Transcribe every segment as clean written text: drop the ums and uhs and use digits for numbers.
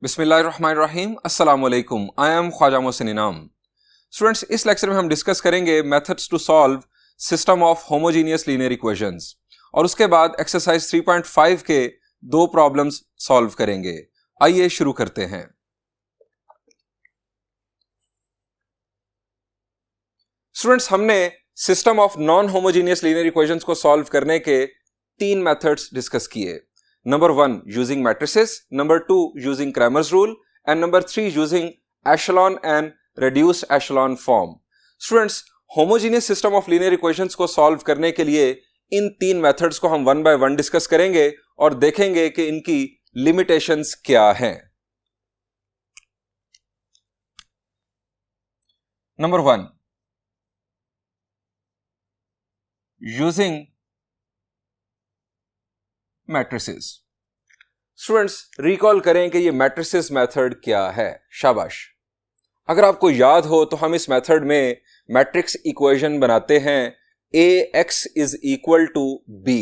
बिस्मिल्लाहिर्रहमानिर्रहीम अस्सलाम वालेकुम। आई एम ख्वाजा मोहसिन इनाम। स्टूडेंट्स, इस लेक्चर में हम डिस्कस करेंगे methods to solve system of homogeneous linear equations और उसके बाद एक्सरसाइज 3.5 के दो प्रॉब्लम्स सॉल्व करेंगे। आइए शुरू करते हैं। स्टूडेंट्स, हमने system of non homogeneous linear equations को सॉल्व करने के तीन मेथड्स डिस्कस किए। Number 1 using matrices, number 2 using Cramer's rule, and number 3 using echelon and reduced echelon form. Students, homogeneous system of linear equations को solve करने के लिए इन तीन methods को हम one by one discuss करेंगे और देखेंगे कि इनकी limitations क्या हैं। Number 1 using matrices. Students, recall करें कि ये मैट्रिसेस मेथड क्या है। शाबाश। अगर आपको याद हो तो हम इस मेथड में मैट्रिक्स इक्वेशन बनाते हैं ax is equal to b।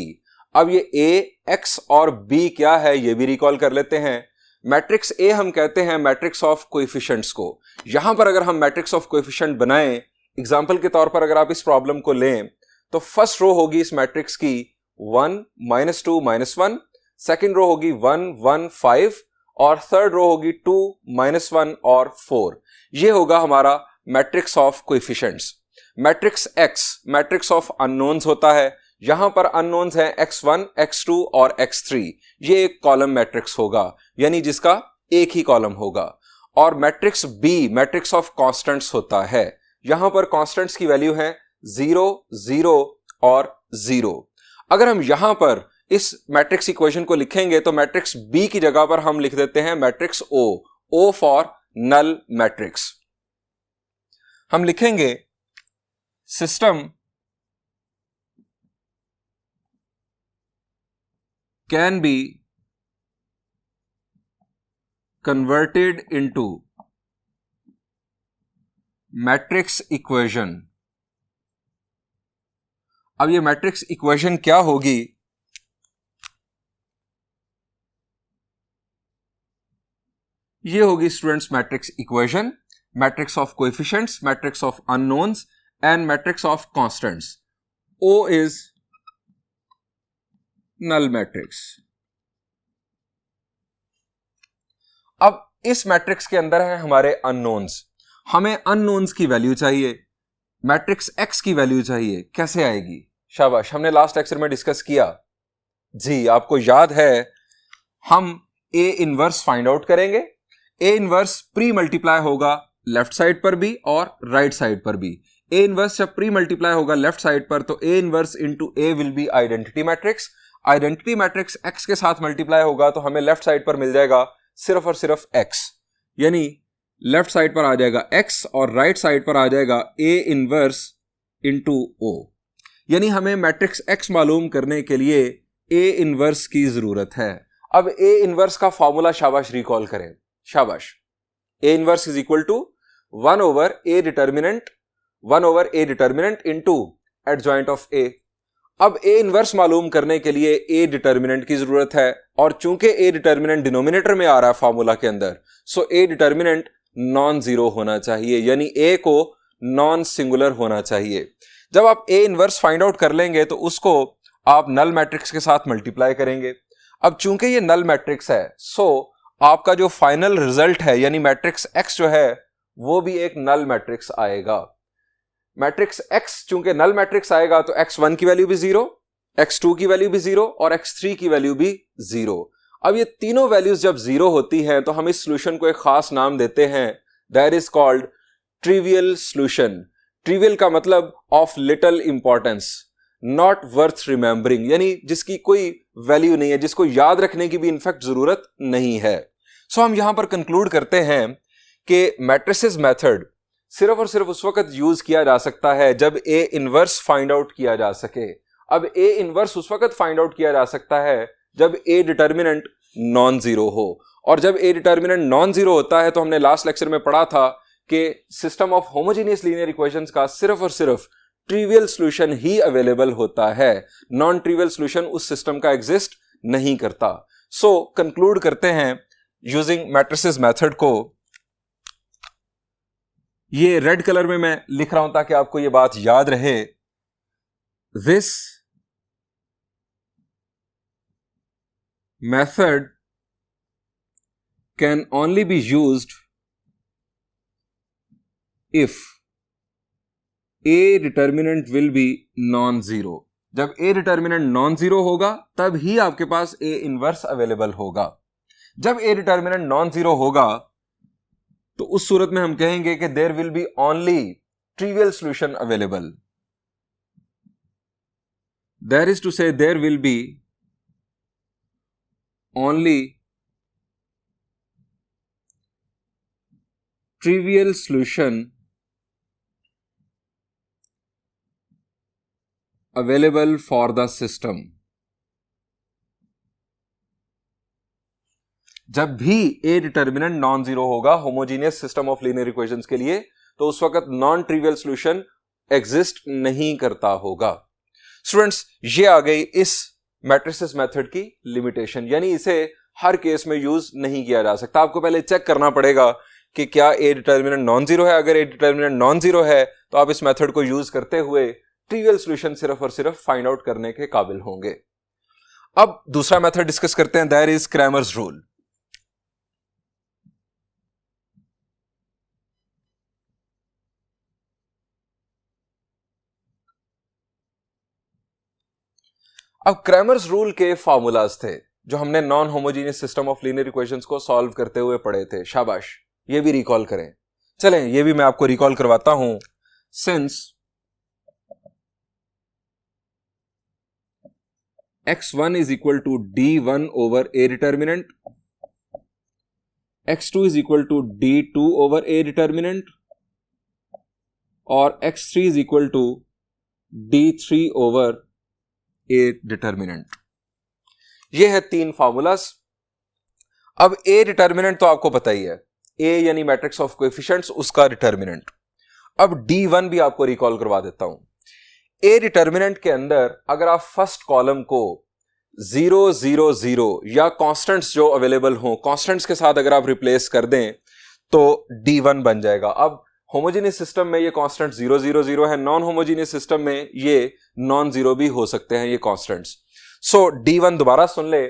अब ये ax और b क्या है ये भी रिकॉल कर लेते हैं। मैट्रिक्स a हम कहते हैं मैट्रिक्स ऑफ कोएफिशिएंट्स को। यहां पर अगर हम मैट्रिक्स ऑफ कोएफिशिएंट बनाएं, एग्जांपल के तौर पर अगर आप इस प्रॉब्लम को लें तो फर्स्ट रो होगी इस मैट्रिक्स की 1 -2 -1, सेकेंड रो होगी 1 1 5 और थर्ड रो होगी 2 -1 और 4। ये होगा हमारा matrix of coefficients. Matrix x matrix of unknowns होता है। यहां पर अननोन्स हैं x1 x2 और x3। ये एक कॉलम मैट्रिक्स होगा, यानी जिसका एक ही कॉलम होगा। और matrix b matrix of constants होता है। यहां पर कांस्टेंट्स की वैल्यू है 0 0 और 0। अगर हम यहां पर इस मैट्रिक्स इक्वेशन को लिखेंगे तो मैट्रिक्स बी की जगह पर हम लिख देते हैं matrix O for null matrix. हम लिखेंगे system can be converted into matrix equation. अब ये मैट्रिक्स इक्वेशन क्या होगी? ये होगी students matrix equation, matrix of coefficients, matrix of unknowns and matrix of constants. O is null matrix. अब इस मैट्रिक्स के अंदर है हमारे अननोन्स। हमें अननोन्स की वैल्यू चाहिए, मैट्रिक्स x की वैल्यू चाहिए। कैसे आएगी? शाबाश, हमने लास्ट लेक्चर में डिस्कस किया। जी, आपको याद है हम A इनवर्स फाइंड आउट करेंगे। A इनवर्स प्री मल्टीप्लाई होगा लेफ्ट साइड पर भी और राइट साइड पर भी। A इनवर्स जब प्री मल्टीप्लाई होगा लेफ्ट साइड पर तो A inverse into A will be identity matrix. Identity matrix x के साथ मल्टीप्लाई होगा तो हमें लेफ्ट साइड पर मिल जाएगा सिर्फ और सिर्फ x, यानी लेफ्ट साइड पर आ जाएगा x और राइट साइड पर आ जाएगा A इनवर्स इंटू O। यानी हमें मैट्रिक्स x मालूम करने के लिए A इनवर्स की जरूरत है। अब A इनवर्स का फॉर्मूला शाबाश रिकॉल करें। शाबाश। A inverse is equal to 1 over A determinant into adjoint of A। अब A इनवर्स मालूम करने के लिए A डिटर्मिनेंट की जरूरत है और चूंकि A डिटर्मिनेंट डिनोमिनेटर में आ रहा है फॉर्मूला के अंदर, सो A डिटर्मिनेंट नॉन जीरो होना चाहिए, यानी A को नॉन सिंगुलर होना चाहिए। जब आप A इनवर्स फाइंड आउट कर लेंगे तो उसको आप नल मैट्रिक्स के साथ मल्टीप्लाई करेंगे। अब चूंकि ये नल मैट्रिक्स है, सो आपका जो फाइनल रिजल्ट है यानी मैट्रिक्स x जो है वो भी एक नल मैट्रिक्स आएगा। मैट्रिक्स x चूंकि नल मैट्रिक्स आएगा तो x1 की वैल्यू भी 0, x2 की वैल्यू भी 0 और x3 की वैल्यू भी 0। अब ये तीनों वैल्यूज जब 0 होती हैं तो हम इस सॉल्यूशन को एक खास नाम देते हैं, that is called trivial solution. Trivial का मतलब of little importance, not worth remembering, यानी जिसकी कोई वैल्यू नहीं है, जिसको याद रखने की भी इनफैक्ट जरूरत नहीं है। सो हम यहां पर कंक्लूड करते हैं कि मैट्रिसेस मेथड सिर्फ और सिर्फ उस वक्त यूज किया जा सकता है जब A इनवर्स फाइंड आउट किया जा सके। अब A इनवर्स उस वक्त फाइंड आउट किया जा सकता है जब A डिटर्मिनेंट नॉन जीरो हो, और जब A डिटर्मिनेंट नॉन जीरो होता है तो हमने लास्ट लेक्चर में पढ़ा था कि system of homogeneous linear equations का सिर्फ और सिर्फ ट्रिवियल सॉल्यूशन ही अवेलेबल होता है, नॉन ट्रिवियल सॉल्यूशन उस सिस्टम का एग्जिस्ट नहीं करता। सो कंक्लूड करते हैं यूजिंग मैट्रिसेस मेथड को ये रेड कलर में मैं लिख रहा हूं ताकि आपको ये बात याद रहे। This method can only be used if A determinant will be non zero. जब ए डिटर्मिनेंट नॉन जीरो होगा तब ही आपके पास ए इनवर्स अवेलेबल होगा। जब ए डिटर्मिनेंट नॉन जीरो होगा तो उस सूरत में हम कहेंगे कि there will be only trivial solution available. That is to say there will be only trivial solution available for the system। जब भी ए डिटर्मिनेंट नॉन जीरो होगा homogeneous system of linear equations के लिए तो उस वक्त नॉन ट्रिवियल सॉल्यूशन एग्जिस्ट नहीं करता होगा। स्टूडेंट्स, ये आ गई इस मैट्रिसेस मेथड की लिमिटेशन, यानी इसे हर केस में यूज नहीं किया जा सकता। आपको पहले चेक करना पड़ेगा कि क्या ए डिटर्मिनेंट नॉन जीरो है। अगर ए डिटर्मिनेंट नॉन जीरो है तो आप इस मेथड को यूज करते हुए ट्रिवियल सॉल्यूशन सिर्फ और सिर्फ फाइंड आउट करने के काबिल होंगे। अब दूसरा मेथड डिस्कस करते हैं, दैट इज क्रैमर्स रूल। अब क्रैमर्स रूल के फॉर्मूलाज थे जो हमने non homogeneous system of linear equations को सॉल्व करते हुए पढ़े थे। शाबाश, ये भी रिकॉल करें। चलें, ये भी मैं आपको रिकॉल करवाता हूं। Since x1 is equal to d1 over a determinant, x2 is equal to d2 over a determinant और x3 is equal to d3 over a determinant। ये है तीन फॉर्मूलास। अब a डिटर्मिनेंट तो आपको पता ही है, a यानी मैट्रिक्स ऑफ कोएफिशिएंट्स, उसका डिटर्मिनेंट। अब d1 भी आपको रिकॉल करवा देता हूं। ए डिटर्मिनेंट के अंदर अगर आप फर्स्ट कॉलम को 0 0 0 या कांस्टेंट्स जो अवेलेबल हो कांस्टेंट्स के साथ अगर आप रिप्लेस कर दें तो d1 बन जाएगा। अब होमोजेनियस सिस्टम में ये कांस्टेंट 0 0 0 है, नॉन होमोजेनियस सिस्टम में ये नॉन जीरो भी हो सकते हैं ये कांस्टेंट्स। सो d1 दोबारा सुन ले,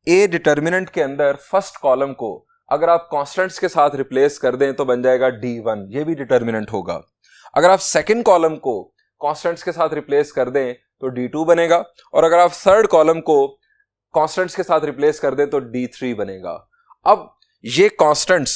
ए डिटर्मिनेंट के अंदर फर्स्ट कॉलम को अगर आप कांस्टेंट्स के साथ रिप्लेस कर दें तो बन जाएगा d1, ये भी डिटर्मिनेंट होगा। अगर आप सेकंड कॉलम को कांस्टेंट्स के साथ रिप्लेस कर दें तो d2 बनेगा, और अगर आप थर्ड कॉलम को कांस्टेंट्स के साथ रिप्लेस कर दें तो d3 बनेगा। अब ये कांस्टेंट्स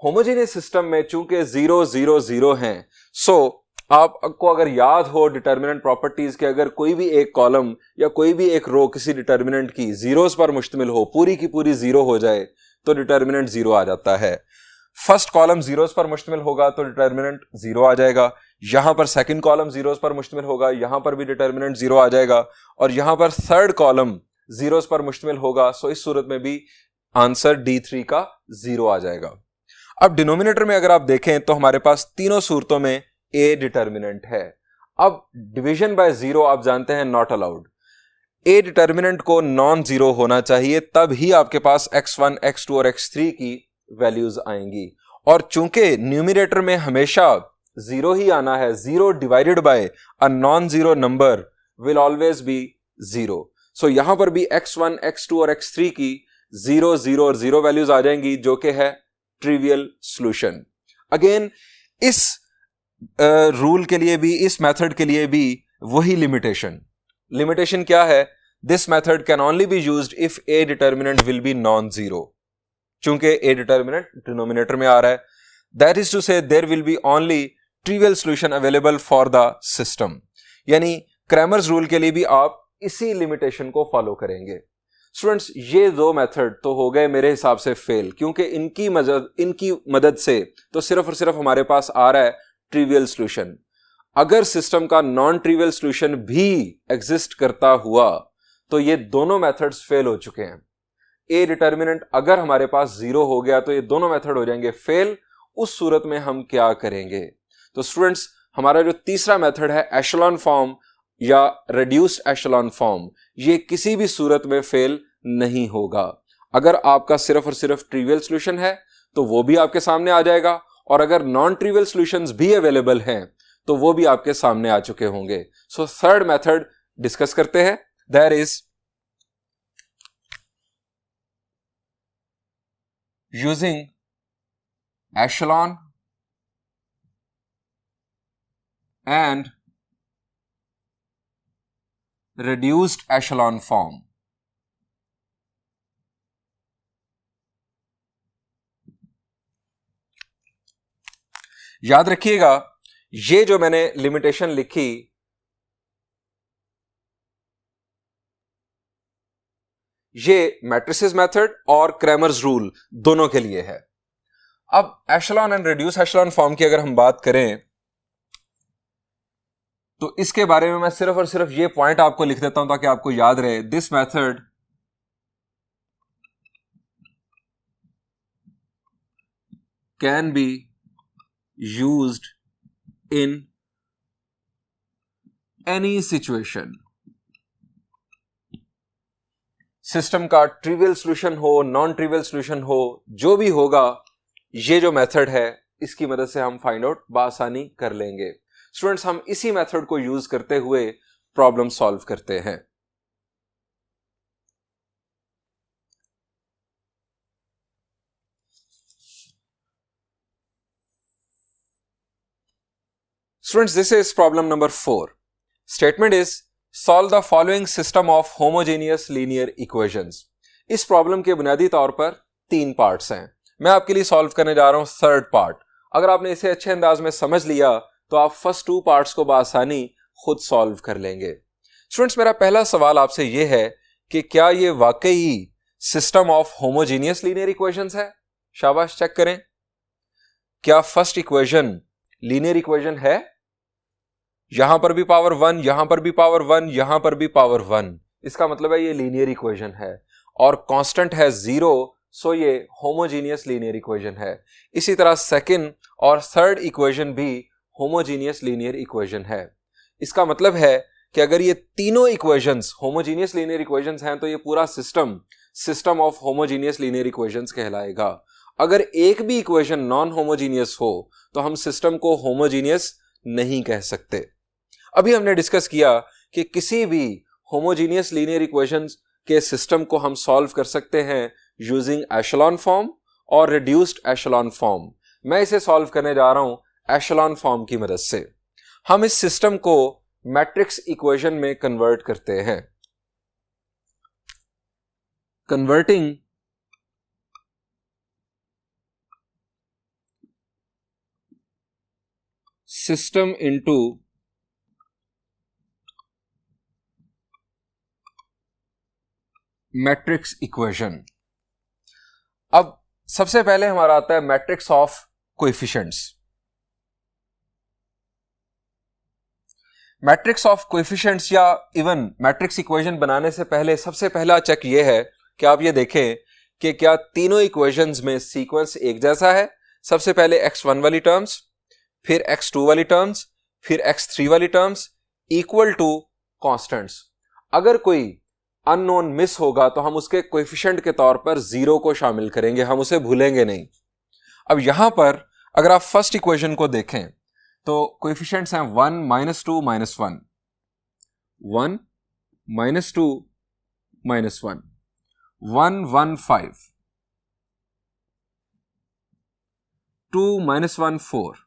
होमोजेनियस सिस्टम में चूंकि 0 0 0 हैं, सो आपको अगर याद हो डिटर्मिनेंट प्रॉपर्टीज के, अगर कोई भी एक कॉलम या कोई भी एक रो किसी डिटर्मिनेंट की जीरोस पर मुश्तमिल हो, पूरी की पूरी जीरो हो जाए तो डिटर्मिनेंट जीरो आ जाता है। फर्स्ट कॉलम जीरोस पर मुश्तमिल होगा तो डिटर्मिनेंट जीरो आ जाएगा। यहां पर सेकंड कॉलम जीरोस पर मुश्तमिल होगा, यहां पर भी डिटर्मिनेंट जीरो आ जाएगा, और यहां पर थर्ड कॉलम जीरोस पर मुश्तमिल होगा। सो इस सूरत में भी आंसर d3 का जीरो आ जाएगा। अब डिनोमिनेटर में अगर आप देखें तो हमारे पास तीनों सूरतों में ए डिटर्मिनेंट है। अब डिवीजन बाय जीरो आप जानते हैं नॉट अलाउड। ए डिटर्मिनेंट को नॉन जीरो होना चाहिए, तब ही आपके पास x1 x2 और x3 की वैल्यूज आएंगी। और चूंकि न्यूमरेटर में हमेशा जीरो ही आना है, zero divided by a non zero number will always be zero. So यहां पर भी x1 x2 और x3 की 0 0 और 0 वैल्यूज आ जाएंगी, जो कि है ट्रिवियल सॉल्यूशन। अगेन इस रूल के लिए भी, इस मेथड के लिए भी वही लिमिटेशन क्या है? This method can only be used if A determinant will be non zero. चूंकि ए डिटर्मिनेंट डिनोमिनेटर में आ रहा है, that is to say there will be only trivial solution available for the system. यानी Cramer's rule के लिए भी आप इसी लिमिटेशन को फॉलो करेंगे। स्टूडेंट्स, ये दो मेथड तो हो गए मेरे हिसाब से फेल, क्योंकि इनकी मदद से तो सिर्फ और सिर्फ हमारे पास आ रहा है ट्रिवियल सॉल्यूशन। अगर सिस्टम का नॉन ट्रिवियल सॉल्यूशन भी एग्जिस्ट करता हुआ तो ये दोनों मेथड्स फेल हो चुके हैं। ए डिटर्मिनेंट अगर हमारे पास जीरो हो गया तो ये दोनों मेथड हो जाएंगे फेल। उस सूरत में हम क्या करेंगे? तो स्टूडेंट्स, हमारा जो तीसरा मेथड है एशेलॉन फॉर्म या रिड्यूस्ड एशेलॉन फॉर्म, ये किसी भी सूरत में फेल नहीं होगा। अगर आपका सिर्फ और सिर्फ ट्रिवियल सॉल्यूशन है तो वो भी आपके सामने आ जाएगा, और अगर नॉन ट्रिवियल सॉल्यूशंस भी अवेलेबल हैं तो वो भी आपके सामने आ चुके होंगे। सो थर्ड मेथड डिस्कस करते हैं, that is using echelon and reduced echelon form। याद रखिएगा, ये जो मैंने लिमिटेशन लिखी ये मैट्रिसेस मेथड और क्रैमर्स रूल दोनों के लिए है। अब एशेलॉन एंड रिड्यूस एशेलॉन फॉर्म की अगर हम बात करें तो इसके बारे में मैं सिर्फ और सिर्फ ये पॉइंट आपको लिख देता हूं ताकि आपको याद रहे। This method can be used in any situation. System का ट्रिवियल सॉल्यूशन हो, नॉन ट्रिवियल सॉल्यूशन हो, जो भी होगा, ये जो मेथड है इसकी मदद से हम फाइंड आउट बआसानी कर लेंगे। स्टूडेंट्स, हम इसी मेथड को यूज करते हुए प्रॉब्लम सॉल्व करते हैं। Students, this is problem number 4। Statement is solve the following system of homogeneous linear equations. इस प्रॉब्लम के बुनियादी तौर पर 3 पार्ट्स हैं। मैं आपके लिए सॉल्व करने जा रहा हूं थर्ड पार्ट। अगर आपने इसे अच्छे अंदाज में समझ लिया तो आप फर्स्ट 2 पार्ट्स को बआसानी खुद सॉल्व कर लेंगे। स्टूडेंट्स, मेरा पहला सवाल आपसे यह है कि क्या यह वाकई system of homogeneous linear equations है? शाबाश, चेक करें। क्या फर्स्ट इक्वेशन लीनियर इक्वेशन है? यहां पर भी पावर 1, यहां पर भी पावर 1, यहां पर भी पावर 1, इसका मतलब है ये लीनियर इक्वेशन है, और कांस्टेंट है 0, सो ये होमोजेनियस लीनियर इक्वेशन है। इसी तरह सेकंड और थर्ड इक्वेशन भी होमोजेनियस लीनियर इक्वेशन है। इसका मतलब है कि अगर ये तीनों इक्वेशंस होमोजेनियस लीनियर इक्वेशंस हैं तो ये पूरा system of homogeneous linear equations कहलाएगा। अगर एक भी इक्वेशन नॉन होमोजेनियस हो तो हम सिस्टम को होमोजेनियस नहीं कह सकते। अभी हमने डिस्कस किया कि किसी भी होमोजेनियस लीनियर इक्वेशंस के सिस्टम को हम सॉल्व कर सकते हैं यूजिंग एशेलॉन फॉर्म और रिड्यूस्ड एशेलॉन फॉर्म। मैं इसे सॉल्व करने जा रहा हूं एशेलॉन फॉर्म की मदद से। हम इस सिस्टम को मैट्रिक्स इक्वेशन में कन्वर्ट करते हैं। Converting system into matrix equation. अब सबसे पहले हमारा आता है matrix of coefficients. Matrix of coefficients या इवन मैट्रिक्स इक्वेशन बनाने से पहले सबसे पहला चेक यह है कि आप ये देखें कि क्या तीनों इक्वेशंस में सीक्वेंस एक जैसा है। सबसे पहले x1 वाली टर्म्स, फिर x2 वाली टर्म्स, फिर x3 वाली टर्म्स इक्वल टू कांस्टेंट्स। अगर कोई अननोन मिस होगा तो हम उसके कोएफिशिएंट के तौर पर 0 को शामिल करेंगे, हम उसे भूलेंगे नहीं। अब यहां पर अगर आप फर्स्ट इक्वेशन को देखें तो कोएफिशिएंट्स हैं 1 -2 -1, 1 -2 -1, 1 1 5, 2 -1 4,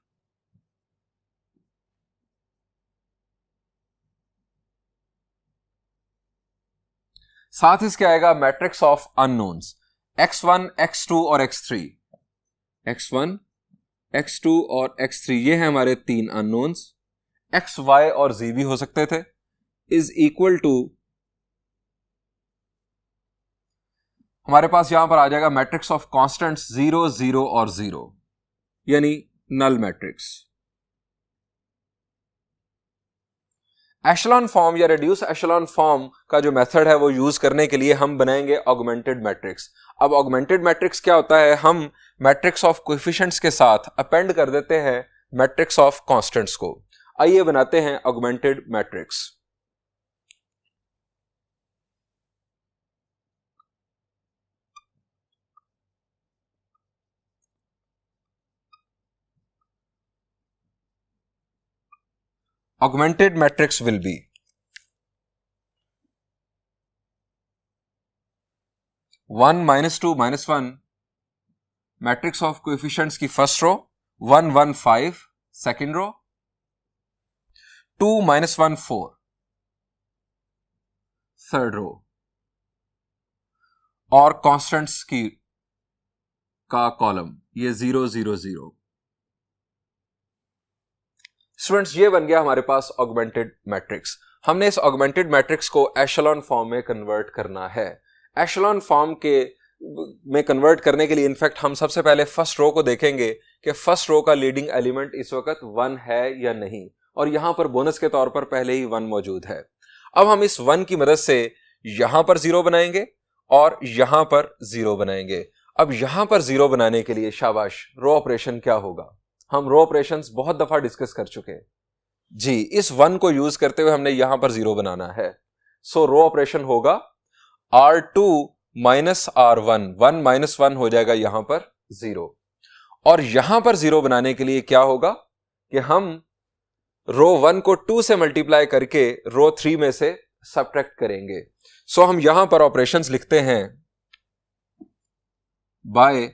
साथ इसके आएगा matrix of unknowns x1, x2 और x3। x1, x2 और x3 ये हैं हमारे 3 अननोन्स। x, y और z भी हो सकते थे। इज इक्वल टू हमारे पास यहां पर आ जाएगा मैट्रिक्स ऑफ कांस्टेंट्स 0 0 और 0, यानी नल मैट्रिक्स। एशेलॉन फॉर्म या रिड्यूस एशेलॉन फॉर्म का जो मेथड है वो यूज करने के लिए हम बनाएंगे ऑगमेंटेड मैट्रिक्स। अब ऑगमेंटेड मैट्रिक्स क्या होता है? हम मैट्रिक्स ऑफ कोएफिशिएंट्स के साथ अपेंड कर देते हैं मैट्रिक्स ऑफ कांस्टेंट्स को। आइए बनाते हैं augmented matrix. augmented matrix will be 1 minus 2 minus 1 matrix of coefficients की first row, 1 1 5 second row, 2 minus 1 4 third row, और कांस्टेंट्स की का कॉलम ये 0 0 0। स्टूडेंट्स, ये बन गया हमारे पास ऑगमेंटेड मैट्रिक्स। हमने इस ऑगमेंटेड मैट्रिक्स को एशेलॉन फॉर्म में कन्वर्ट करना है। एशेलॉन फॉर्म के में कन्वर्ट करने के लिए इनफैक्ट हम सबसे पहले फर्स्ट रो को देखेंगे कि फर्स्ट रो का लीडिंग एलिमेंट इस वक्त 1 है या नहीं, और यहां पर बोनस के तौर पर पहले ही 1 मौजूद है। अब हम इस 1 की मदद से यहां पर 0 बनाएंगे और यहां पर 0 बनाएंगे। अब यहां पर 0 बनाने के लिए शाबाश, रो ऑपरेशन क्या होगा? हम रो ऑपरेशंस बहुत दफा डिस्कस कर चुके हैं जी। इस 1 को यूज करते हुए हमने यहां पर 0 बनाना है। सो रो ऑपरेशन होगा R2 माइनस R1, 1 माइनस 1 हो जाएगा यहां पर 0। और यहां पर 0 बनाने के लिए क्या होगा कि हम रो 1 को 2 से मल्टीप्लाई करके रो 3 में से सब्ट्रैक्ट करेंगे। सो हम यहां पर ऑपरेशंस लिखते हैं बाय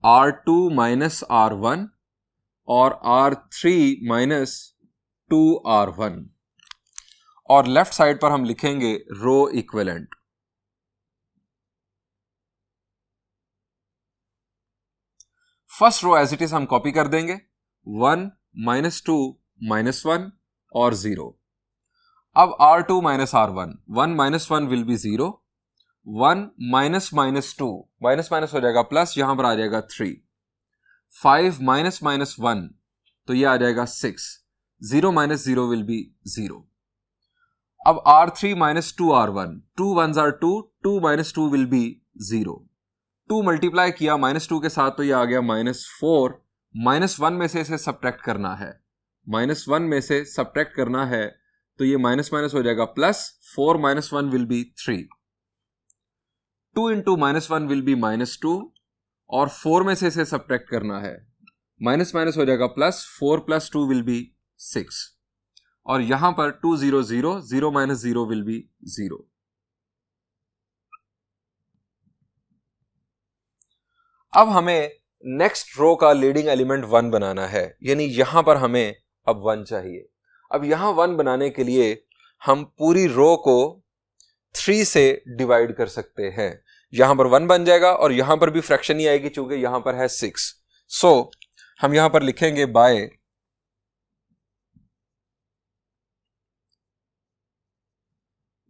R2 माइनस R1 और R3 माइनस 2R1, और लेफ्ट साइड पर हम लिखेंगे row equivalent. First row as it is हम कॉपी कर देंगे, 1 माइनस 2 माइनस 1 और 0। अब R2 minus R1, 1 minus 1 will be 0, 1 minus minus 2, minus minus हो जाएगा प्लस, यहां पर आ जाएगा 3, 5 माइनस माइनस 1 तो ये आ जाएगा 6, 0 माइनस 0 विल बी 0। अब R3 minus 2R1, 2 1s are 2, 2 minus 2 will be 0, 2 multiply किया माइनस 2 के साथ तो ये आ गया माइनस 4, माइनस 1 में से इसे सब्ट्रैक्ट करना है, माइनस 1 में से सब्ट्रैक्ट करना है तो ये माइनस माइनस हो जाएगा plus, 4 minus 1 will be 3, 2 into minus 1 will be minus 2, और 4 में से इसे सब्ट्रैक्ट करना है, माइनस माइनस हो जाएगा प्लस, 4 प्लस 2 विल बी 6, और यहां पर 2 0 0, 0 माइनस 0 विल बी 0। अब हमें नेक्स्ट रो का लीडिंग एलिमेंट 1 बनाना है, यानी यहां पर हमें अब 1 चाहिए। अब यहां 1 बनाने के लिए हम पूरी रो को 3 से डिवाइड कर सकते हैं। यहां पर 1 बन जाएगा और यहां पर भी फ्रैक्शन ही आएगी चूंकि यहां पर है 6। सो हम यहां पर लिखेंगे by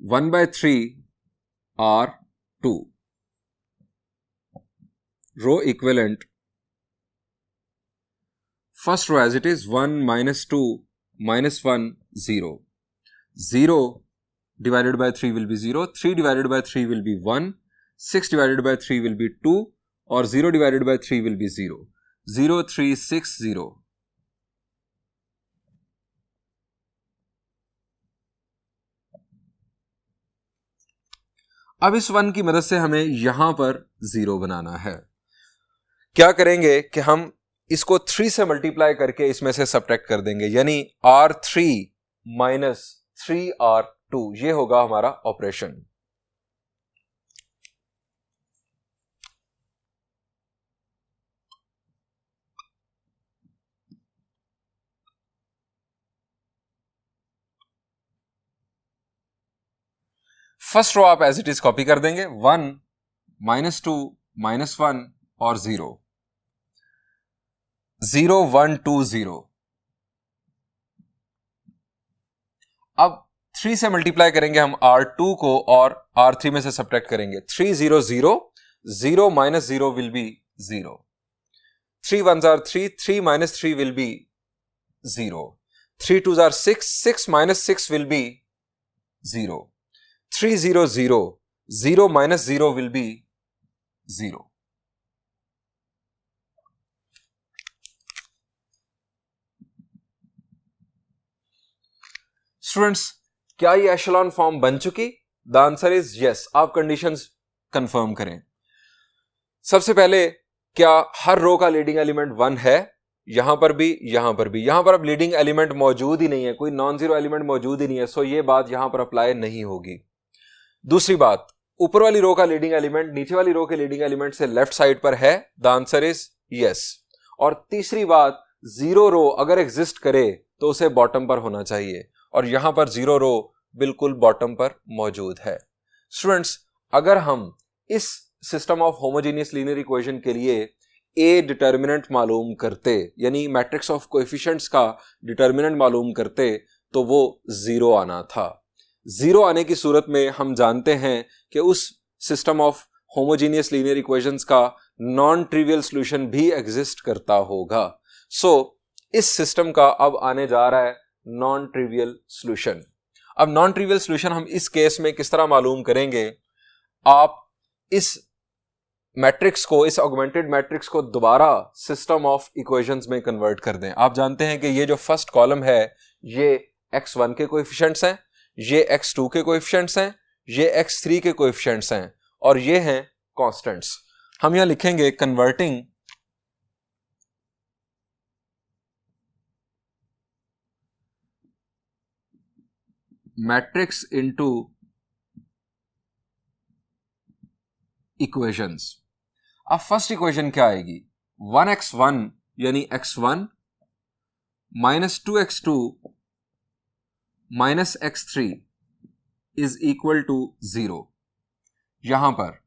1/3 R2, row equivalent first row as it is 1 minus 2 minus 1 0, 0 divided by 3 will be 0, 3 divided by 3 will be 1, 6 divided by 3 will be 2, और 0 divided by 3 will be 0, 0 3 6 0। अब इस 1 की मदद से हमें यहां पर 0 बनाना है। क्या करेंगे कि हम इसको 3 से मल्टीप्लाई करके इसमें से सब्ट्रैक्ट कर देंगे, यानी R3 माइनस 3R2, ये होगा हमारा ऑपरेशन। फर्स्ट रो आप एज इट इज कॉपी कर देंगे, 1 माइनस 2 माइनस 1 और 0, 0 1 2 0। अब 3 से मल्टीप्लाई करेंगे हम R2 को और R3 में से सब्ट्रैक्ट करेंगे, 3 0 0, 0 minus 0 will be 0, 3 1s are 3, 3 minus 3 will be 0, 3 2s are 6, 6 minus 6 will be 0, 3 0 0, 0 minus 0 will be 0। Students, क्या ये एशेलॉन फॉर्म बन चुकी? The answer is yes. आप कंडीशंस कंफर्म करें। सबसे पहले, क्या हर रो का लीडिंग एलिमेंट 1 है? यहां पर भी, यहां पर भी, यहां पर अब लीडिंग एलिमेंट मौजूद ही नहीं है, कोई नॉन जीरो एलिमेंट मौजूद ही नहीं है, सो ये बात यहां पर अप्लाई नहीं होगी। दूसरी बात, ऊपर वाली रो का लीडिंग एलिमेंट नीचे वाली रो के लीडिंग एलिमेंट से लेफ्ट साइड पर है, द आंसर इज यस। और तीसरी बात, जीरो रो अगर एग्जिस्ट करे तो उसे बॉटम पर होना चाहिए, और यहां पर जीरो रो बिल्कुल बॉटम पर मौजूद है। स्टूडेंट्स, अगर हम इस system of homogeneous linear equation के लिए ए डिटर्मिनेंट मालूम करते, यानी मैट्रिक्स ऑफ कोएफिशिएंट्स का डिटर्मिनेंट मालूम करते, तो वो जीरो आना था। जीरो आने की सूरत में हम जानते हैं कि उस system of homogeneous linear equations का नॉन ट्रिवियल सॉल्यूशन भी एग्जिस्ट करता होगा। सो इस सिस्टम का अब आने जा रहा है नॉन ट्रिवियल सॉल्यूशन। अब नॉन ट्रिवियल सॉल्यूशन हम इस केस में किस तरह मालूम करेंगे? आप इस मैट्रिक्स को, इस ऑगमेंटेड मैट्रिक्स को दोबारा सिस्टम ऑफ इक्वेशंस में कन्वर्ट कर दें। आप जानते हैं कि ये जो फर्स्ट कॉलम है ये x1 के कोएफिशिएंट्स हैं, ये x2 के कोएफिशिएंट्स हैं, ये x3 के कोएफिशिएंट्स हैं, और ये हैं कांस्टेंट्स। हम यहां लिखेंगे कन्वर्टिंग मैट्रिक्स इनटू इक्वेशंस। अब फर्स्ट इक्वेशन क्या आएगी? 1x1 यानी x1 minus 2x2 minus x3 is equal to 0। यहां पर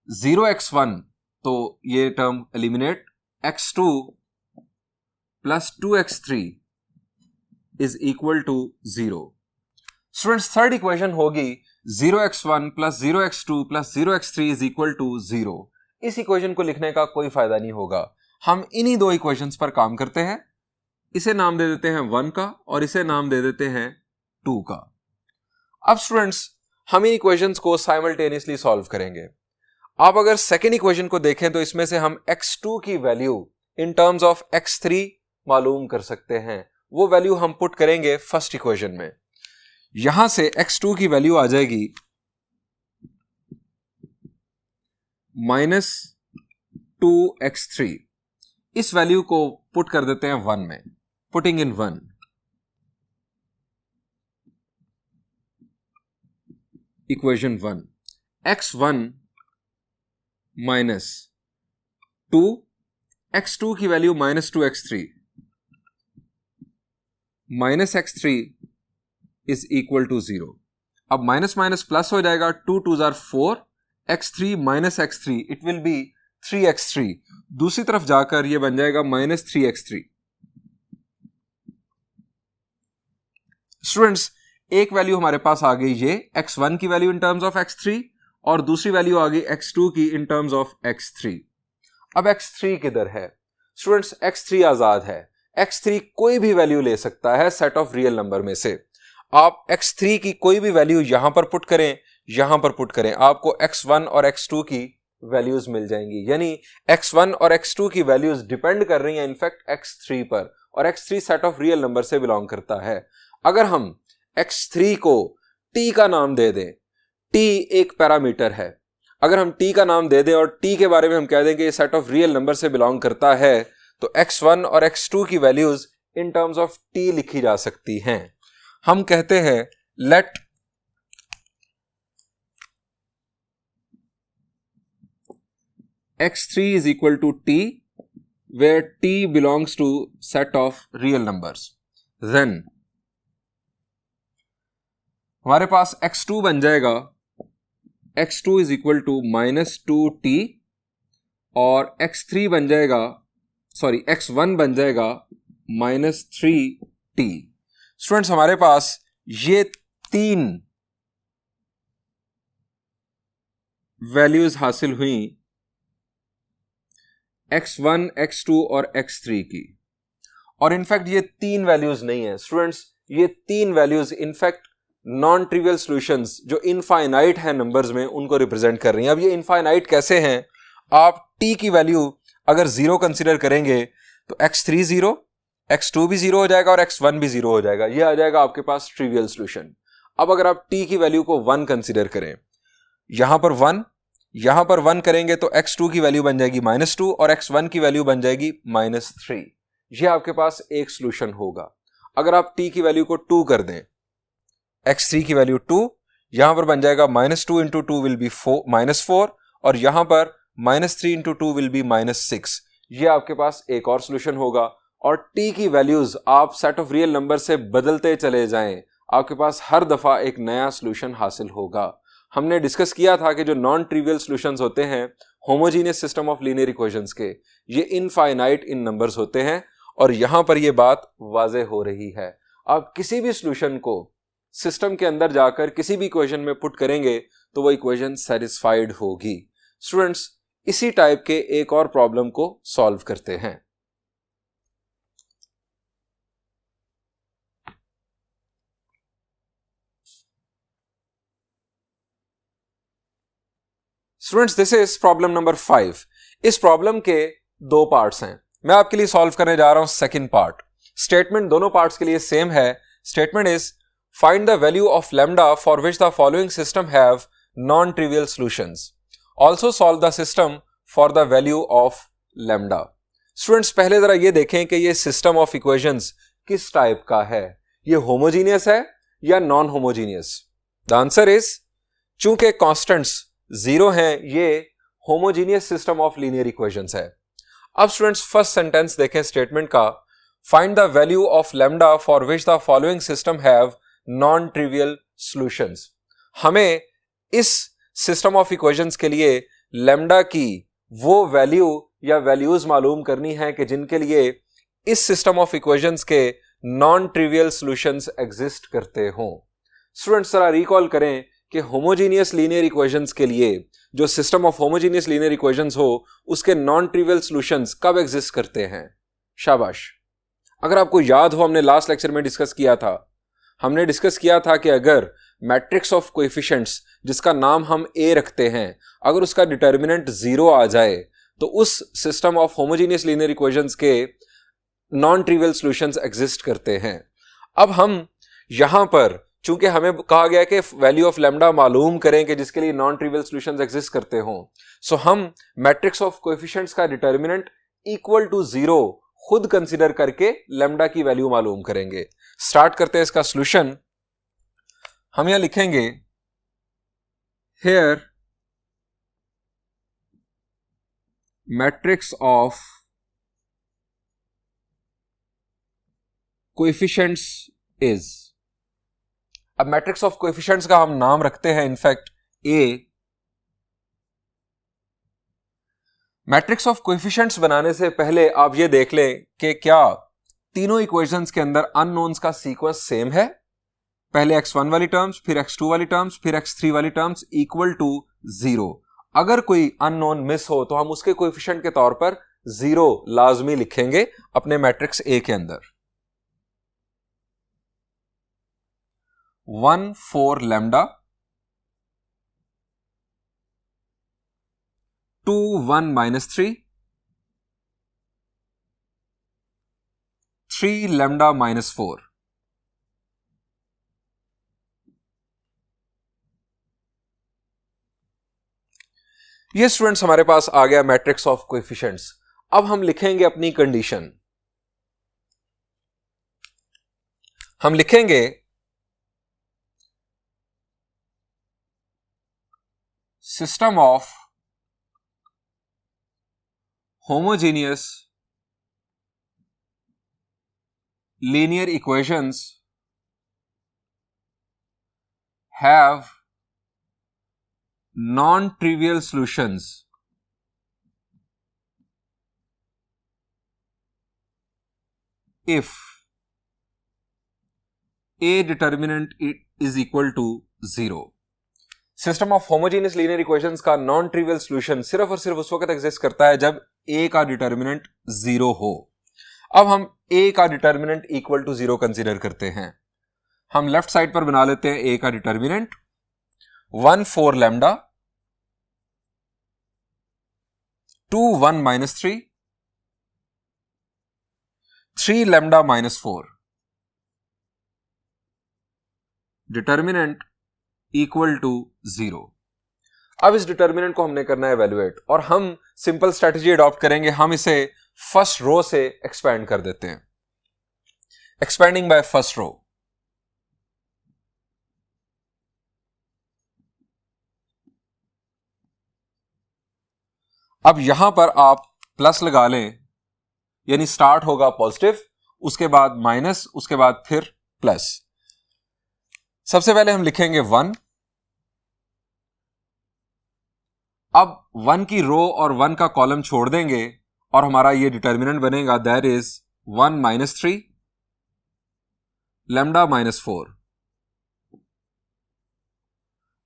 0x1 तो ये term eliminate, x2 plus 2x3 is equal to 0। Students, third equation होगी 0x1 plus 0x2 plus 0x3 is equal to 0। इस equation को लिखने का कोई फायदा नहीं होगा, हम इन्हीं दो इक्वेशंस पर काम करते हैं। इसे नाम दे देते हैं 1 का और इसे नाम दे देते हैं 2 का। अब स्टूडेंट्स, हम इन इक्वेशंस को साइमल्टेनियसली सॉल्व करेंगे। आप अगर सेकेंड इक्वेशन को देखें तो इसमें से हम x2 की value in terms of x3 मालूम कर सकते हैं। वो वैल्यू हम पुट करेंगे फर्स्ट इक्वेशन में। यहां से x2 की वैल्यू आ जाएगी -2x3। इस वैल्यू को पुट कर देते हैं 1 में, putting in 1। Equation 1, x1 minus 2, x2 की value -2x3 minus x3 is equal to 0। अब माइनस माइनस प्लस हो जाएगा, 2 2 जार 4, x3 minus x3 it will be 3x3। दूसरी तरफ जाकर यह बन जाएगा -3x3। स्टूडेंट्स, एक वैल्यू हमारे पास आ गई ये x1 की value in terms of x3 और दूसरी वैल्यू आ गई x2 की इन टर्म्स ऑफ x3। अब x3 किधर है? स्टूडेंट्स, x3 आजाद है। x3 कोई भी वैल्यू ले सकता है सेट ऑफ रियल नंबर में से। आप x3 की कोई भी वैल्यू यहां पर पुट करें, यहां पर पुट करें, आपको x1 और x2 की वैल्यूज मिल जाएंगी। यानी x1 और x2 की वैल्यूज डिपेंड कर रही हैं इनफैक्ट x3 पर, और x3 set of real number से बिलोंग करता है। अगर हम x3 को t का नाम दे दें, t एक पैरामीटर है, अगर हम t का नाम दे दें और t के बारे में हम कह दें कि ये सेट ऑफ रियल नंबर से बिलोंग करता है, तो x1 और x2 की values in terms of t लिखी जा सकती हैं। हम कहते हैं late x3 is equal to t where t belongs to set of real numbers, then हमारे पास x2 बन जाएगा x2 is equal to -2t और x3 बन जाएगा, सॉरी x1 बन जाएगा -3t। स्टूडेंट्स, हमारे पास ये तीन वैल्यूज हासिल हुई x1, x2 और x3 की, और इनफैक्ट ये तीन वैल्यूज नहीं है स्टूडेंट्स, ये तीन values in fact non trivial solutions जो इनफाइनाइट है नंबर्स में उनको रिप्रेजेंट कर रही हैं। अब ये इनफाइनाइट कैसे हैं? आप t की वैल्यू अगर 0 कंसीडर करेंगे तो x3 0, x2 भी 0 हो जाएगा और x1 भी 0 हो जाएगा। ये आ जाएगा आपके पास ट्रिवियल सॉल्यूशन। अब अगर आप t की वैल्यू को 1 कंसीडर करें, यहां पर 1, यहां पर 1 करेंगे तो x2 की वैल्यू बन जाएगी -2 और x1 की वैल्यू बन जाएगी -3। ये आपके पास एक सोल्यूशन होगा। अगर आप t की वैल्यू को 2 कर दें, x3 की वैल्यू 2, यहां पर बन जाएगा -2 इंटू 2 विल बी -4 और यहां पर -3 इंटू 2 विल बी -6। ये आपके पास एक और सोल्यूशन होगा। और t की वैल्यूज आप सेट ऑफ रियल नंबर से बदलते चले जाएं, आपके पास हर दफा एक नया सोल्यूशन हासिल होगा। हमने डिस्कस किया था कि जो नॉन ट्रिवियल सॉल्यूशंस होते हैं homogeneous system of linear equations के, ये इनफाइनाइट इन नंबर्स होते हैं और यहां पर ये बात वाजे हो रही है। आप किसी भी सॉल्यूशन को सिस्टम के अंदर जाकर किसी भी इक्वेशन में पुट करेंगे तो वो इक्वेशन सेटिस्फाइड होगी। स्टूडेंट्स, इसी टाइप के एक और प्रॉब्लम को सॉल्व करते हैं। Students, this is problem number 5। इस प्रॉब्लम के दो पार्ट्स हैं। मैं आपके लिए सॉल्व करने जा रहा हूं सेकंड पार्ट। स्टेटमेंट दोनों पार्ट्स के लिए सेम है। Statement is find the value of lambda for which the following system have non trivial solutions. Also solve the system for the value of lambda. Students, पहले जरा ये देखें कि ये सिस्टम ऑफ इक्वेशंस किस टाइप का है। ये होमोजीनियस है या non homogeneous? The answer is, चूंकि कांस्टेंट्स 0 हैं, ये homogeneous system of linear equations है। अब स्टूडेंट्स, फर्स्ट सेंटेंस देखें स्टेटमेंट का। Find the value of lambda for which the following system have non trivial solutions. हमें इस सिस्टम ऑफ इक्वेशंस के लिए लैम्डा की वो वैल्यू या वैल्यूज मालूम करनी है कि जिनके लिए इस सिस्टम ऑफ इक्वेशंस के नॉन ट्रिवियल सॉल्यूशंस एग्जिस्ट करते हों। स्टूडेंट्स, जरा रिकॉल करें कि होमोजीनियस लीनियर इक्वेशंस के लिए जो system of homogeneous linear equations हो उसके नॉन ट्रिवियल सॉल्यूशंस कब एग्जिस्ट करते हैं? शाबाश। अगर आपको याद हो, हमने लास्ट लेक्चर में डिस्कस किया था। हमने डिस्कस किया था कि अगर मैट्रिक्स ऑफ कोएफिशिएंट्स जिसका नाम हम a रखते हैं, अगर उसका डिटर्मिनेंट 0 आ जाए तो उस system of homogeneous linear equations के नॉन ट्रिवियल सॉल्यूशंस एग्जिस्ट करते हैं। अब हम यहां पर, चूंकि हमें कहा गया कि वैल्यू ऑफ लैम्डा मालूम करें कि जिसके लिए नॉन ट्रिवियल सॉल्यूशंस एग्जिस्ट करते हों, सो हम मैट्रिक्स ऑफ कोएफिशिएंट्स का डिटर्मिनेंट इक्वल टू 0 खुद कंसीडर करके लैम्डा की वैल्यू मालूम करेंगे। स्टार्ट करते हैं इसका सॉल्यूशन। हम यहां लिखेंगे here matrix of coefficients is. अब मैट्रिक्स ऑफ कोएफिशिएंट्स का हम नाम रखते हैं in fact A। Matrix of coefficients बनाने से पहले आप ये देख लें कि क्या तीनों इक्वेशंस के अंदर अननोन्स का सीक्वेंस सेम है। पहले x1 वाली टर्म्स, फिर x2 वाली टर्म्स, फिर x3 वाली टर्म्स इक्वल टू 0। अगर कोई अननोन मिस हो तो हम उसके कोएफिशिएंट के तौर पर 0 लाजमी लिखेंगे अपने मैट्रिक्स A के अंदर। 1 4 लैम्डा, 2 1 -3, 3 लैम्डा -4। ये स्टूडेंट्स हमारे पास आ गया मैट्रिक्स ऑफ कोएफिशिएंट्स। अब हम लिखेंगे अपनी कंडीशन। हम लिखेंगे system of homogeneous linear equations have non-trivial solutions if A determinant is equal to 0। System of homogeneous linear equations का नॉन ट्रिवियल सॉल्यूशन सिर्फ और सिर्फ उस वक्त एग्जिस्ट करता है जब A का डिटर्मिनेंट 0 हो। अब हम A का डिटर्मिनेंट इक्वल टू 0 कंसीडर करते हैं। हम लेफ्ट साइड पर बना लेते हैं A का determinant 1 4 lambda, 2 1 -3, 3 lambda -4। Determinant equal to 0। अब इस डिटर्मिनेंट को हमने करना है इवैल्यूएट और हम सिंपल स्ट्रेटजी अडॉप्ट करेंगे। हम इसे फर्स्ट रो से एक्सपैंड कर देते हैं। एक्सपैंडिंग बाय फर्स्ट रो, अब यहां पर आप प्लस लगा लें, यानी स्टार्ट होगा पॉजिटिव, उसके बाद माइनस, उसके बाद फिर प्लस। सबसे पहले हम लिखेंगे 1। अब 1 की रो और 1 का कॉलम छोड़ देंगे और हमारा ये डिटर्मिनेंट बनेगा, that is 1 minus 3 lambda minus 4,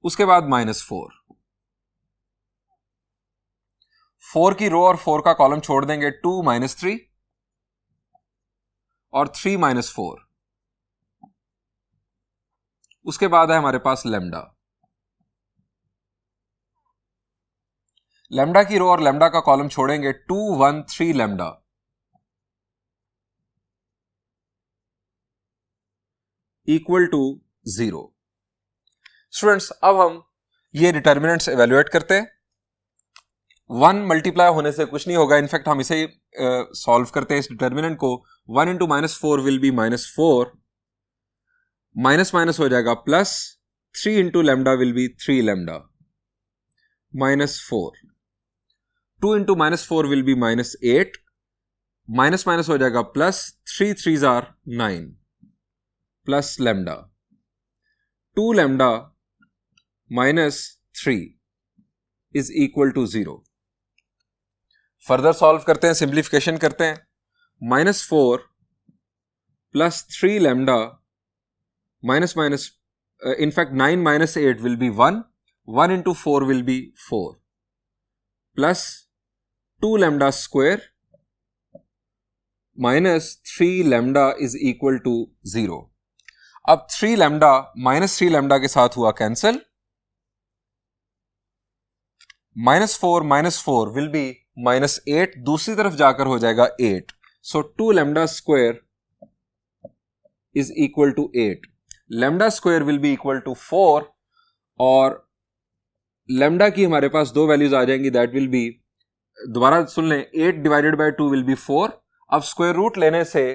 उसके बाद माइनस 4 की रो और 4 का कॉलम छोड़ देंगे, 2 माइनस 3 और 3 माइनस 4, उसके बाद है हमारे पास लैम्डा। लैम्डा की रो और लैम्डा का कॉलम छोड़ेंगे, 2 1 3 लैम्डा, इक्वल टू 0। स्टूडेंट्स, अब हम ये डिटर्मिनेंट्स एवेल्युएट करते हैं। 1 मल्टीप्लाई होने से कुछ नहीं होगा, इनफैक्ट हम इसे सॉल्व करते हैं इस डिटर्मिनेंट को। 1 into minus 4 will be minus 4, minus minus हो जाएगा plus, 3 into lambda will be 3 lambda minus 4, 2 into minus 4 will be minus 8, minus minus हो जाएगा plus, 3 3s are 9 plus lambda, 2 lambda minus 3 is equal to 0। Further solve करते हैं, simplification करते हैं। Minus 4 plus 3 lambda minus minus, in fact 9 minus 8 will be 1, 1 into 4 will be 4 plus 2 lambda square minus 3 lambda is equal to 0। अब 3 lambda minus 3 lambda के साथ हुआ cancel, minus 4 will be minus 8, दूसरी तरफ जाकर हो जाएगा 8, so 2 lambda square is equal to 8, lambda square will be equal to 4, और लैम्डा की हमारे पास दो वैल्यूज आ जाएंगी, दैट विल बी, दोबारा सुन लें, 8 डिवाइडेड बाय 2 विल बी 4। अब स्क्वायर रूट लेने से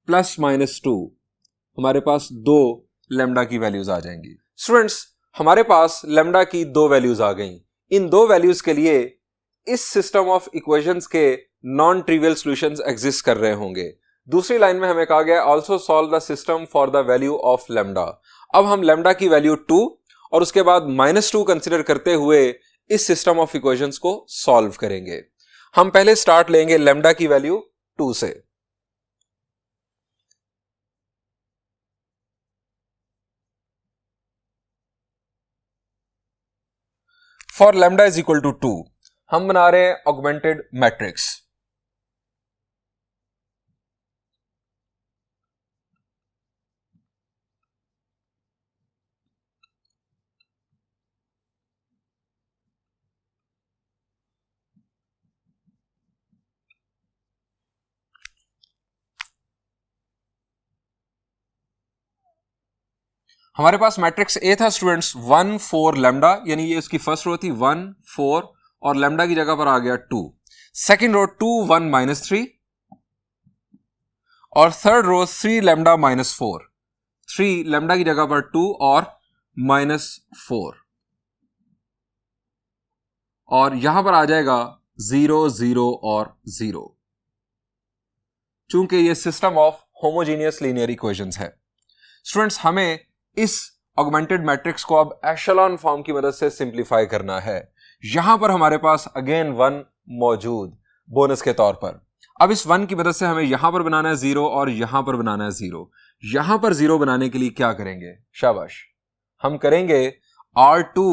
प्लस माइनस 2, हमारे पास दो लैम्डा की वैल्यूज आ जाएंगी। स्टूडेंट्स, हमारे पास लैम्डा की दो वैल्यूज आ गई। इन दो वैल्यूज के लिए इस सिस्टम ऑफ इक्वेशंस के नॉन ट्रिवियल सॉल्यूशंस एग्जिस्ट कर रहे होंगे। दूसरी लाइन में हमें कहा गया also solve the system for the value of lambda. अब हम लैम्डा की वैल्यू 2 और उसके बाद -2 कंसीडर करते हुए इस सिस्टम ऑफ इक्वेशंस को सॉल्व करेंगे। हम पहले स्टार्ट लेंगे लैम्डा की वैल्यू 2 से। For lambda is equal to 2 हम बना रहे हैं ऑगमेंटेड मैट्रिक्स। हमारे पास मैट्रिक्स ए था स्टूडेंट्स 1 4 लैम्डा, यानी ये इसकी फर्स्ट रो थी 1 4 और लैम्डा की जगह पर आ गया 2। सेकेंड रो 2 1 -3 और थर्ड रो 3 लैम्डा -4, 3 लैम्डा की जगह पर 2 और -4, और यहां पर आ जाएगा 0 0 और 0, चूंकि ये system of homogeneous linear equations है। स्टूडेंट्स, हमें इस ऑगमेंटेड मैट्रिक्स को अब एशेलॉन फॉर्म की मदद से सिंप्लीफाई करना है। यहां पर हमारे पास अगेन 1 मौजूद बोनस के तौर पर। अब इस 1 की मदद से हमें यहां पर बनाना है 0 और यहां पर बनाना है 0। यहां पर 0 बनाने के लिए क्या करेंगे? शाबाश, हम करेंगे R2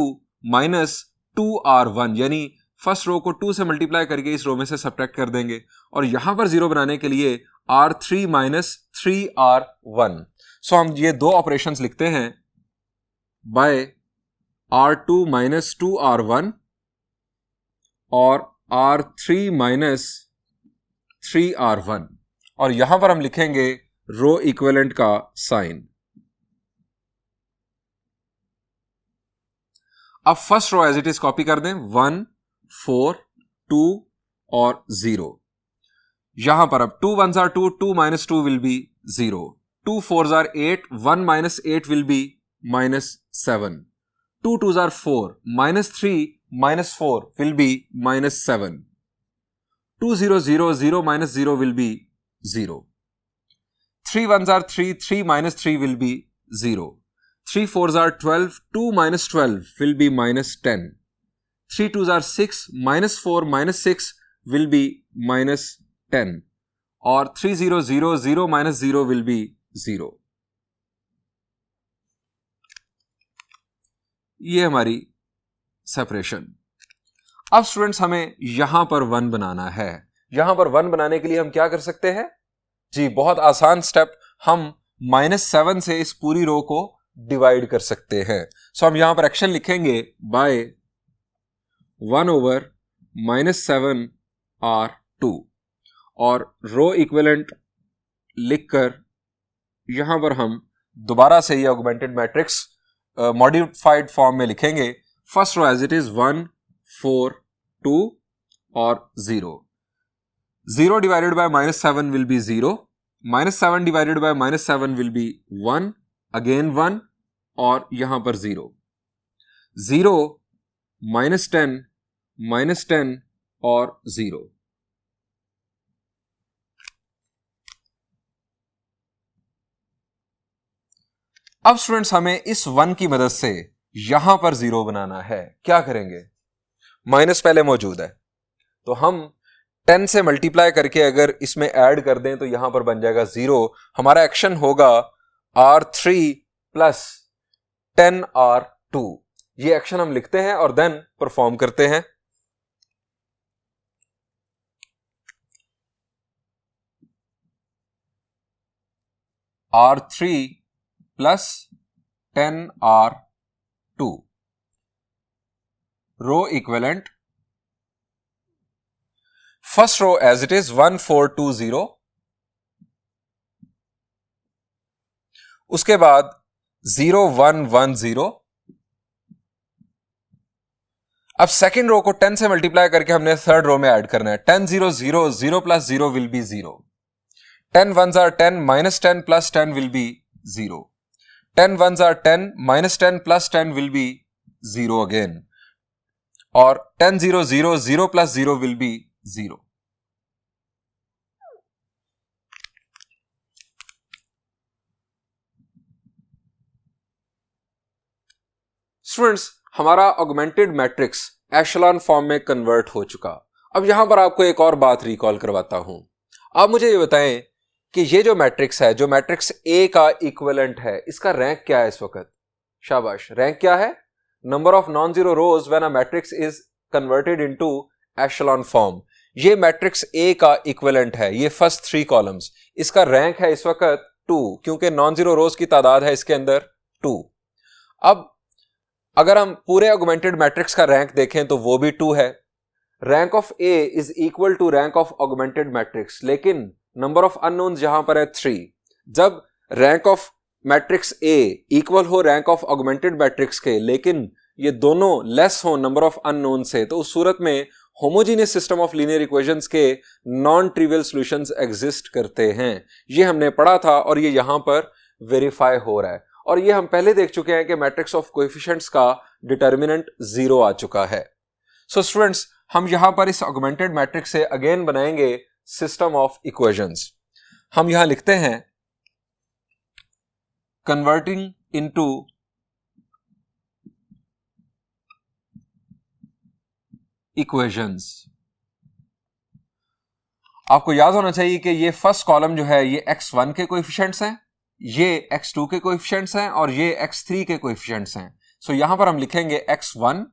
माइनस 2R1, यानी फर्स्ट रो को 2 से मल्टीप्लाई करके इस रो में से सब्ट्रैक्ट कर देंगे, और यहां पर 0 बनाने के लिए R3 माइनस 3R1। सो हम ये दो ऑपरेशंस लिखते हैं बाय R2 माइनस 2R1 और R3 माइनस 3R1, और यहां पर हम लिखेंगे रो इक्विवेलेंट का साइन। अब first row as it is copy कर दें, 1 4 2 और 0। यहां पर अब 2 1s are 2, 2 minus 2 will be 0. 2 4s are 8, 1 minus 8 will be minus 7. 2 2s are 4, minus 3 minus 4 will be minus 7. 2 0 0, 0 minus 0 will be 0. 3 1s are 3, 3 minus 3 will be 0. 3 4s are 12, 2 minus 12 will be minus 10. 3 2s are 6, minus 4 minus 6 will be minus 10. और 3 0 0, 0 minus 0 will be 0. ये हमारी separation. अब students हमें यहां पर 1 बनाना है. यहां पर 1 बनाने के लिए हम क्या कर सकते हैं जी? बहुत आसान स्टेप. हम -7 से इस पूरी रो को डिवाइड कर सकते हैं. सो हम यहां पर एक्शन लिखेंगे बाय 1 over -7 R2 और रो इक्विवेलेंट लिखकर यहां पर हम दोबारा से ये ऑगमेंटेड मैट्रिक्स मॉडिफाइड फॉर्म में लिखेंगे. First row as it is 1 4 2 और 0. 0 divided by -7 will be 0. -7 divided by -7 will be 1. Again 1 और यहां पर 0. 0 -10 और 0. अब स्टूडेंट्स हमें इस 1 की मदद से यहां पर 0 बनाना है. क्या करेंगे? माइनस पहले मौजूद है तो हम 10 से मल्टीप्लाई करके अगर इसमें ऐड कर दें तो यहां पर बन जाएगा 0. हमारा एक्शन होगा R3 प्लस 10R2. ये एक्शन हम लिखते हैं और देन परफॉर्म करते हैं. R3 plus 10R2 row equivalent. First row as it is 1 4 2 0. उसके बाद 0 1 1 0. अब सेकेंड रो को 10 से मल्टीप्लाई करके हमने थर्ड रो में ऐड करना है. 10 0 0, 0 plus 0 will be 0. 10 1s are 10, minus 10 plus 10 will be 0. 10 1s are 10, minus 10 plus 10 will be 0 again. और 10 0 0, 0 plus 0 will be 0. स्टूडेंट्स हमारा ऑगमेंटेड मैट्रिक्स एशेलॉन फॉर्म में कन्वर्ट हो चुका. अब यहां पर आपको एक और बात रिकॉल करवाता हूं. आप मुझे ये बताएं कि ये जो मैट्रिक्स है, जो मैट्रिक्स ए का इक्विवेलेंट है, इसका रैंक क्या है इस वक्त? शाबाश. रैंक क्या है? Number of non zero rows when a matrix is converted into echelon form. ये मैट्रिक्स ए का इक्विवेलेंट है. ये फर्स्ट 3 कॉलम्स. इसका रैंक है इस वक्त 2 क्योंकि नॉन जीरो रोज की तादाद है इसके अंदर 2. अब अगर हम पूरे ऑगमेंटेड मैट्रिक्स का रैंक देखें तो वो भी 2 है. Rank of A is equal to rank of augmented matrix. लेकिन नंबर ऑफ अननोन्स यहां पर है 3. जब rank of matrix A equal हो रैंक ऑफ ऑगमेंटेड मैट्रिक्स के, लेकिन ये दोनों लेस हो नंबर ऑफ अननोन से, तो उस सूरत में homogeneous system of linear equations के नॉन ट्रिवियल सॉल्यूशंस एग्जिस्ट करते हैं. ये हमने पढ़ा था और ये यहां पर वेरीफाई हो रहा है. और ये हम पहले देख चुके हैं कि मैट्रिक्स ऑफ कोएफिशिएंट्स का डिटर्मिनेंट 0 आ चुका है. सो स्टूडेंट्स हम यहां पर इस ऑगमेंटेड मैट्रिक्स से अगेन बनाएंगे सिस्टम ऑफ इक्वेशंस. हम यहां लिखते हैं कन्वर्टिंग इनटू इक्वेशंस. आपको याद होना चाहिए कि ये फर्स्ट कॉलम जो है ये x1 के कोएफिशिएंट्स हैं, ये x2 के कोएफिशिएंट्स हैं और ये x3 के कोएफिशिएंट्स हैं. सो यहां पर हम लिखेंगे x1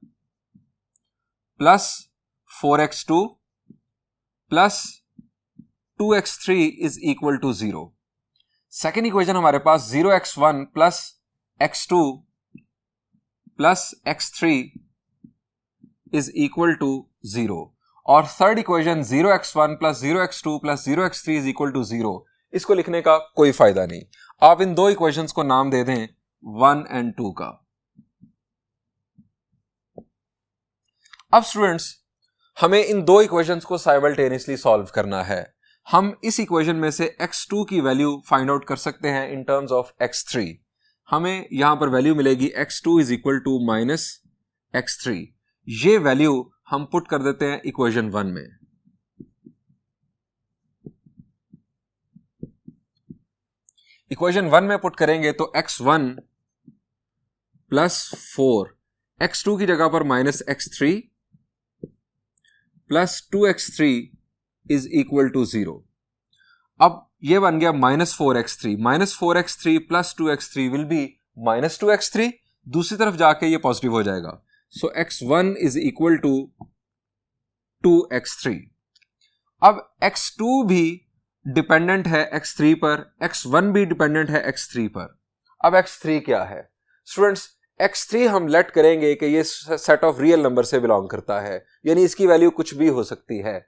plus 4x2 plus 2x3 is equal to 0. Second equation हमारे पास 0x1 plus x2 plus x3 is equal to 0. और third equation 0x1 plus 0x2 plus 0x3 is equal to 0. इसको लिखने का कोई फायदा नहीं. आप इन दो इक्वेशंस को नाम दे दें 1 और 2 का. अब स्टूडेंट्स हमें इन दो इक्वेशंस को साइमल्टेनियसली सॉल्व करना है. हम इस इक्वेशन में से x2 की वैल्यू फाइंड आउट कर सकते हैं इन टर्म्स ऑफ x3। हमें यहां पर वैल्यू मिलेगी x2 is equal to minus x3। ये वैल्यू हम पुट कर देते हैं इक्वेशन 1 में। इक्वेशन 1 में पुट करेंगे तो x1 प्लस 4, x2 की जगह पर minus x3 plus 2x3 is equal to 0। अब यह बन गया minus 4x3, minus 4x3 plus 2x3 will be minus 2x3, दूसरी तरफ जाके ये पॉजिटिव हो जाएगा। So x1 is equal to 2x3। अब x2 भी डिपेंडेंट है x3 पर, x1 भी डिपेंडेंट है x3 पर। अब x3 क्या है स्टूडेंट्स? x3 हम लेट करेंगे कि ये सेट ऑफ रियल नंबर से बिलोंग करता है, यानी इसकी वैल्यू कुछ भी हो सकती है।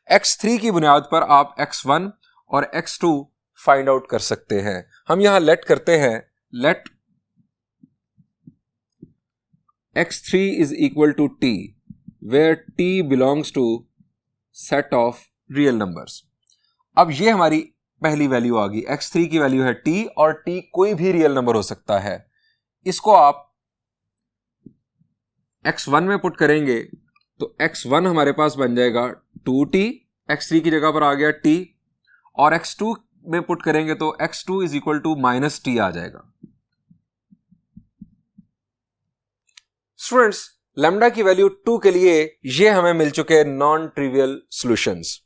x3 की बुनियाद पर आप x1 और x2 फाइंड आउट कर सकते हैं। हम यहां लेट करते हैं, late x3 is equal to t, where t belongs to set of real numbers। अब ये हमारी पहली वैल्यू आ गई। x3 की वैल्यू है t और t कोई भी रियल नंबर हो सकता है। इसको आप x1 में पुट करेंगे तो x1 हमारे पास बन जाएगा 2t, x3 की जगह पर आ गया t, और x2 में पुट करेंगे तो x2 is equal to minus t आ जाएगा। स्टूडेंट्स, लैम्डा की वैल्यू 2 के लिए ये हमें मिल चुके नॉन ट्रिवियल सॉल्यूशंस।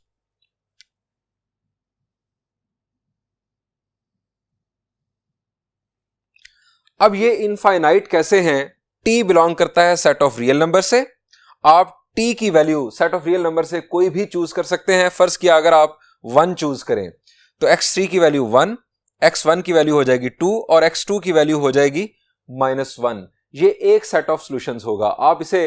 अब ये इनफाइनाइट कैसे हैं? t बिलोंग करता है सेट ऑफ रियल नंबर से। आप t की value set of real number से कोई भी चूज कर सकते हैं। फर्ज किया अगर आप 1 चूज करें तो x3 की वैल्यू 1, x1 की वैल्यू हो जाएगी 2 और x2 की वैल्यू हो जाएगी -1। ये एक सेट ऑफ सॉल्यूशंस होगा। आप इसे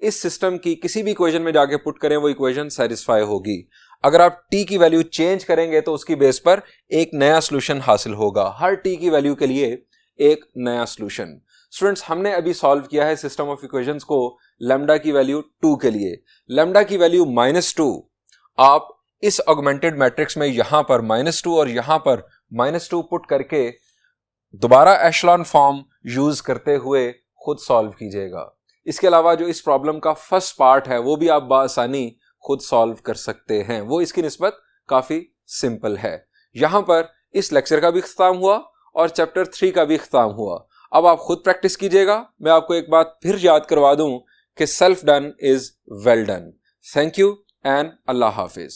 इस सिस्टम की किसी भी इक्वेशन में जाके पुट करें, वो इक्वेशन सेटिस्फाई होगी। अगर आप t की वैल्यू चेंज करेंगे तो उसकी बेस पर एक नया सॉल्यूशन हासिल होगा। हर t की वैल्यू के लिए एक नया सॉल्यूशन। स्टूडेंट्स, हमने अभी सॉल्व किया है सिस्टम ऑफ इक्वेशंस को लैम्डा की वैल्यू 2 के लिए। लैम्डा की वैल्यू -2 आप इस ऑगमेंटेड मैट्रिक्स में यहां पर -2 और यहां पर -2 पुट करके दोबारा एशलॉन फॉर्म यूज करते हुए खुद सॉल्व कीजिएगा। इसके अलावा जो इस प्रॉब्लम का फर्स्ट पार्ट है वो भी आप बासानी खुद सॉल्व कर सकते हैं। वो इसकी निस्बत काफी सिंपल है। यहां पर इस लेक्चर का भी इख्तिताम हुआ और चैप्टर 3 का भी इख्तिताम हुआ। अब आप खुद प्रैक्टिस कीजिएगा। मैं आपको एक बात फिर याद करवा दूं कि self done is well done. Thank you and Allah Hafiz.